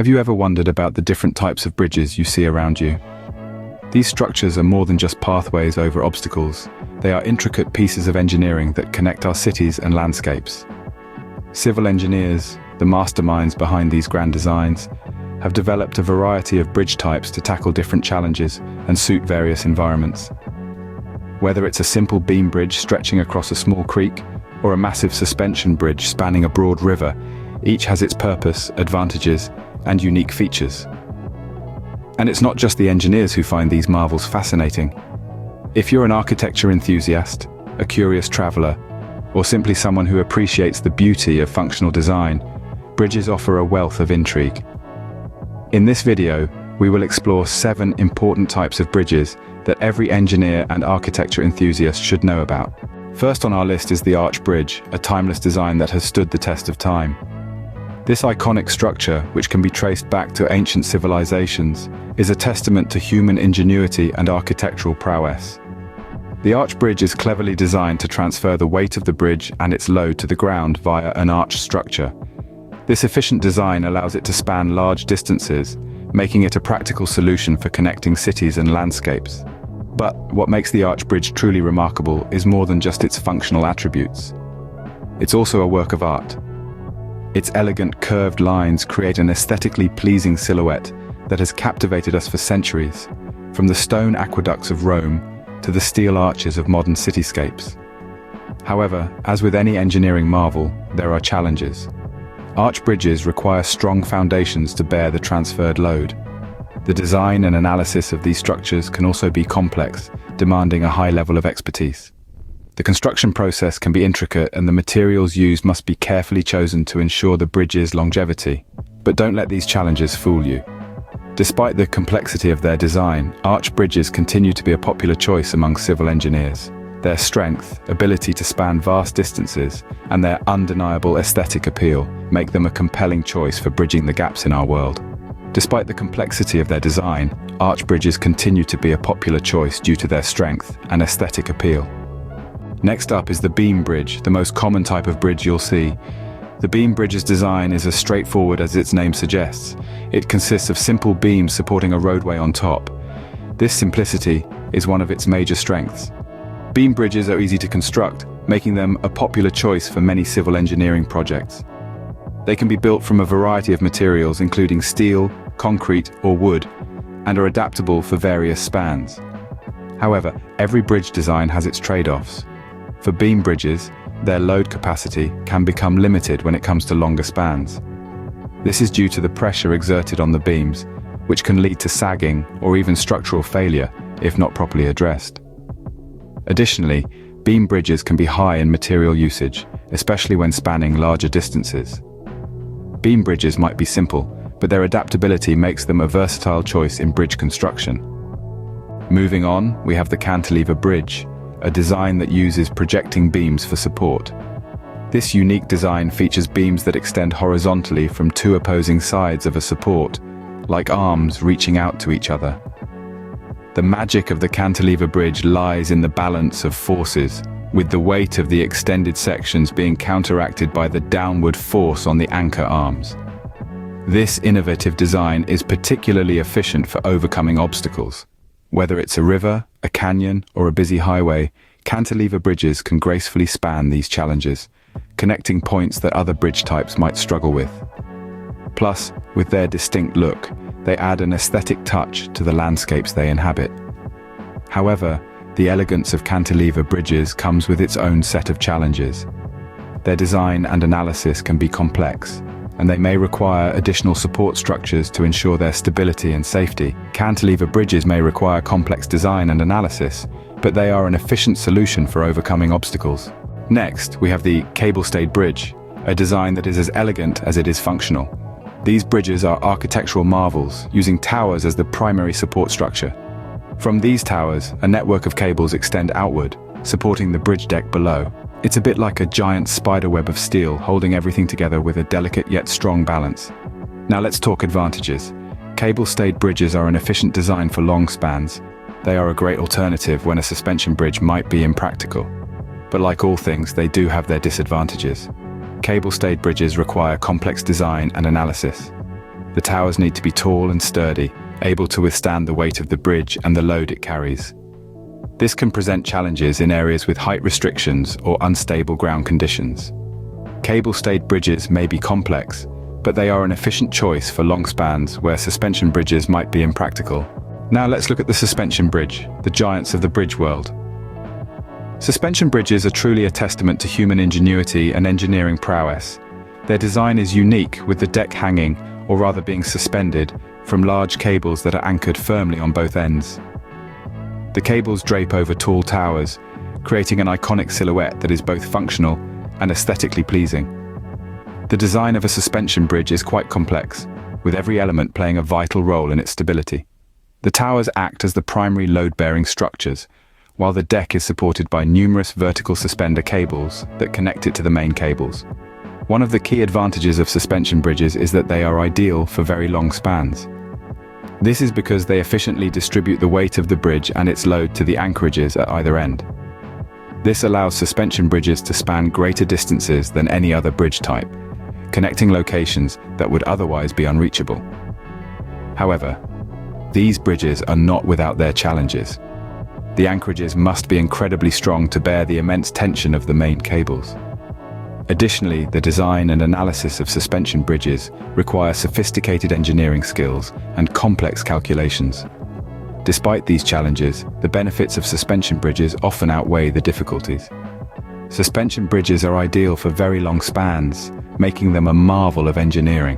Have you ever wondered about the different types of bridges you see around you? These structures are more than just pathways over obstacles. They are intricate pieces of engineering that connect our cities and landscapes. Civil engineers, the masterminds behind these grand designs, have developed a variety of bridge types to tackle different challenges and suit various environments. Whether it's a simple beam bridge stretching across a small creek or a massive suspension bridge spanning a broad river, each has its purpose, advantages, and unique features. And it's not just the engineers who find these marvels fascinating. If you're an architecture enthusiast, a curious traveler, or simply someone who appreciates the beauty of functional design, bridges offer a wealth of intrigue. In this video, we will explore 7 important types of bridges that every engineer and architecture enthusiast should know about. First on our list is the arch bridge, a timeless design that has stood the test of time. This iconic structure, which can be traced back to ancient civilizations, is a testament to human ingenuity and architectural prowess. The arch bridge is cleverly designed to transfer the weight of the bridge and its load to the ground via an arch structure. This efficient design allows it to span large distances, making it a practical solution for connecting cities and landscapes. But what makes the arch bridge truly remarkable is more than just its functional attributes. It's also a work of art. Its elegant curved lines create an aesthetically pleasing silhouette that has captivated us for centuries, from the stone aqueducts of Rome to the steel arches of modern cityscapes. However, as with any engineering marvel, there are challenges. Arch bridges require strong foundations to bear the transferred load. The design and analysis of these structures can also be complex, demanding a high level of expertise. The construction process can be intricate and the materials used must be carefully chosen to ensure the bridge's longevity. But don't let these challenges fool you. Despite the complexity of their design, arch bridges continue to be a popular choice among civil engineers. Their strength, ability to span vast distances, and their undeniable aesthetic appeal make them a compelling choice for bridging the gaps in our world. Despite the complexity of their design, arch bridges continue to be a popular choice due to their strength and aesthetic appeal. Next up is the beam bridge, the most common type of bridge you'll see. The beam bridge's design is as straightforward as its name suggests. It consists of simple beams supporting a roadway on top. This simplicity is one of its major strengths. Beam bridges are easy to construct, making them a popular choice for many civil engineering projects. They can be built from a variety of materials including steel, concrete, or wood, and are adaptable for various spans. However, every bridge design has its trade-offs. For beam bridges, their load capacity can become limited when it comes to longer spans. This is due to the pressure exerted on the beams, which can lead to sagging or even structural failure if not properly addressed. Additionally, beam bridges can be high in material usage, especially when spanning larger distances. Beam bridges might be simple, but their adaptability makes them a versatile choice in bridge construction. Moving on, we have the Cantilever Bridge, a design that uses projecting beams for support. This unique design features beams that extend horizontally from 2 opposing sides of a support, like arms reaching out to each other. The magic of the Cantilever Bridge lies in the balance of forces, with the weight of the extended sections being counteracted by the downward force on the anchor arms. This innovative design is particularly efficient for overcoming obstacles. Whether it's a river, a canyon, or a busy highway, cantilever bridges can gracefully span these challenges, connecting points that other bridge types might struggle with. Plus, with their distinct look, they add an aesthetic touch to the landscapes they inhabit. However, the elegance of cantilever bridges comes with its own set of challenges. Their design and analysis can be complex, and they may require additional support structures to ensure their stability and safety. Cantilever bridges may require complex design and analysis, but they are an efficient solution for overcoming obstacles. Next, we have the cable-stayed bridge, a design that is as elegant as it is functional. These bridges are architectural marvels, using towers as the primary support structure. From these towers, a network of cables extend outward, supporting the bridge deck below. It's a bit like a giant spiderweb of steel holding everything together with a delicate yet strong balance. Now let's talk advantages. Cable-stayed bridges are an efficient design for long spans. They are a great alternative when a suspension bridge might be impractical. But like all things, they do have their disadvantages. Cable-stayed bridges require complex design and analysis. The towers need to be tall and sturdy, able to withstand the weight of the bridge and the load it carries. This can present challenges in areas with height restrictions or unstable ground conditions. Cable-stayed bridges may be complex, but they are an efficient choice for long spans where suspension bridges might be impractical. Now let's look at the suspension bridge, the giants of the bridge world. Suspension bridges are truly a testament to human ingenuity and engineering prowess. Their design is unique, with the deck hanging, or rather being suspended, from large cables that are anchored firmly on both ends. The cables drape over tall towers, creating an iconic silhouette that is both functional and aesthetically pleasing. The design of a suspension bridge is quite complex, with every element playing a vital role in its stability. The towers act as the primary load-bearing structures, while the deck is supported by numerous vertical suspender cables that connect it to the main cables. One of the key advantages of suspension bridges is that they are ideal for very long spans. This is because they efficiently distribute the weight of the bridge and its load to the anchorages at either end. This allows suspension bridges to span greater distances than any other bridge type, connecting locations that would otherwise be unreachable. However, these bridges are not without their challenges. The anchorages must be incredibly strong to bear the immense tension of the main cables. Additionally, the design and analysis of suspension bridges require sophisticated engineering skills and complex calculations. Despite these challenges, the benefits of suspension bridges often outweigh the difficulties. Suspension bridges are ideal for very long spans, making them a marvel of engineering.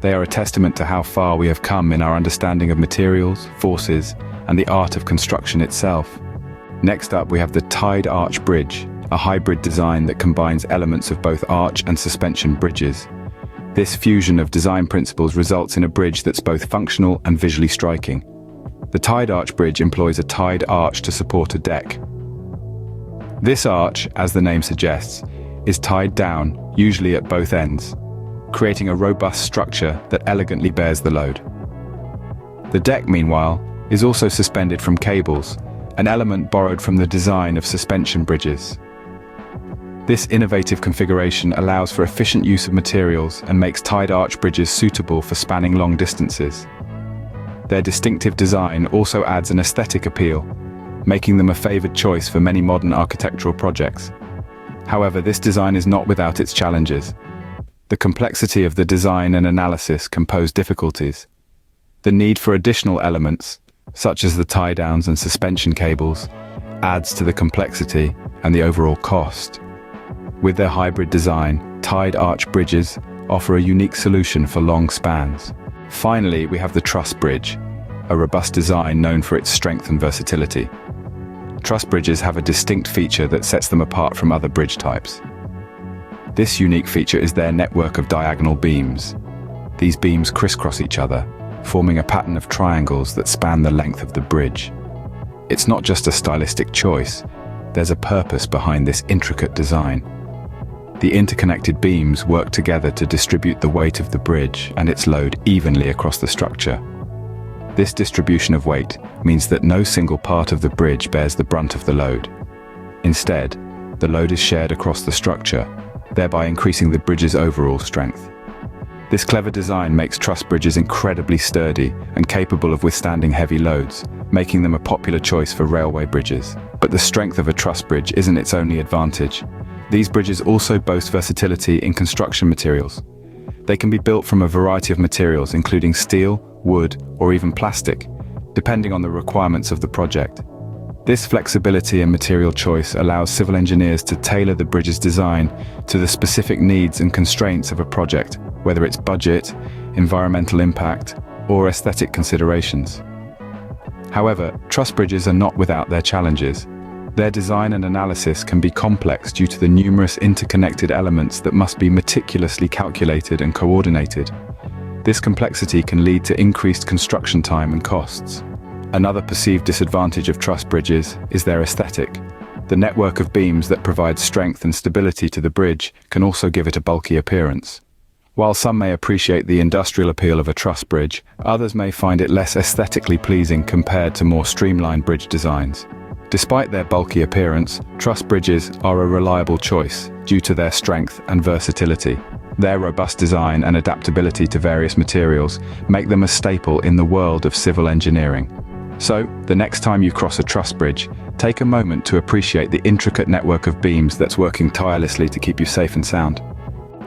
They are a testament to how far we have come in our understanding of materials, forces, and the art of construction itself. Next up, we have the tied arch bridge, a hybrid design that combines elements of both arch and suspension bridges. This fusion of design principles results in a bridge that's both functional and visually striking. The tied arch bridge employs a tied arch to support a deck. This arch, as the name suggests, is tied down, usually at both ends, creating a robust structure that elegantly bears the load. The deck, meanwhile, is also suspended from cables, an element borrowed from the design of suspension bridges. This innovative configuration allows for efficient use of materials and makes tied arch bridges suitable for spanning long distances. Their distinctive design also adds an aesthetic appeal, making them a favored choice for many modern architectural projects. However, this design is not without its challenges. The complexity of the design and analysis can pose difficulties. The need for additional elements, such as the tie-downs and suspension cables, adds to the complexity and the overall cost. With their hybrid design, tied arch bridges offer a unique solution for long spans. Finally, we have the Truss Bridge, a robust design known for its strength and versatility. Truss bridges have a distinct feature that sets them apart from other bridge types. This unique feature is their network of diagonal beams. These beams crisscross each other, forming a pattern of triangles that span the length of the bridge. It's not just a stylistic choice, there's a purpose behind this intricate design. The interconnected beams work together to distribute the weight of the bridge and its load evenly across the structure. This distribution of weight means that no single part of the bridge bears the brunt of the load. Instead, the load is shared across the structure, thereby increasing the bridge's overall strength. This clever design makes truss bridges incredibly sturdy and capable of withstanding heavy loads, making them a popular choice for railway bridges. But the strength of a truss bridge isn't its only advantage. These bridges also boast versatility in construction materials. They can be built from a variety of materials, including steel, wood, or even plastic, depending on the requirements of the project. This flexibility in material choice allows civil engineers to tailor the bridge's design to the specific needs and constraints of a project, whether it's budget, environmental impact, or aesthetic considerations. However, truss bridges are not without their challenges. Their design and analysis can be complex due to the numerous interconnected elements that must be meticulously calculated and coordinated. This complexity can lead to increased construction time and costs. Another perceived disadvantage of truss bridges is their aesthetic. The network of beams that provide strength and stability to the bridge can also give it a bulky appearance. While some may appreciate the industrial appeal of a truss bridge, others may find it less aesthetically pleasing compared to more streamlined bridge designs. Despite their bulky appearance, truss bridges are a reliable choice due to their strength and versatility. Their robust design and adaptability to various materials make them a staple in the world of civil engineering. So, the next time you cross a truss bridge, take a moment to appreciate the intricate network of beams that's working tirelessly to keep you safe and sound.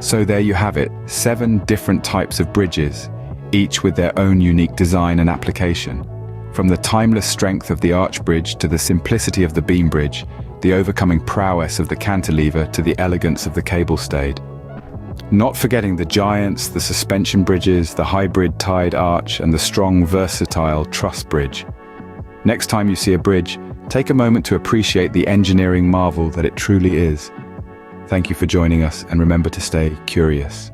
So there you have it, 7 different types of bridges, each with their own unique design and application. From the timeless strength of the arch bridge to the simplicity of the beam bridge, the overcoming prowess of the cantilever to the elegance of the cable stayed. Not forgetting the giants, the suspension bridges, the hybrid tied arch, and the strong, versatile truss bridge. Next time you see a bridge, take a moment to appreciate the engineering marvel that it truly is. Thank you for joining us, and remember to stay curious.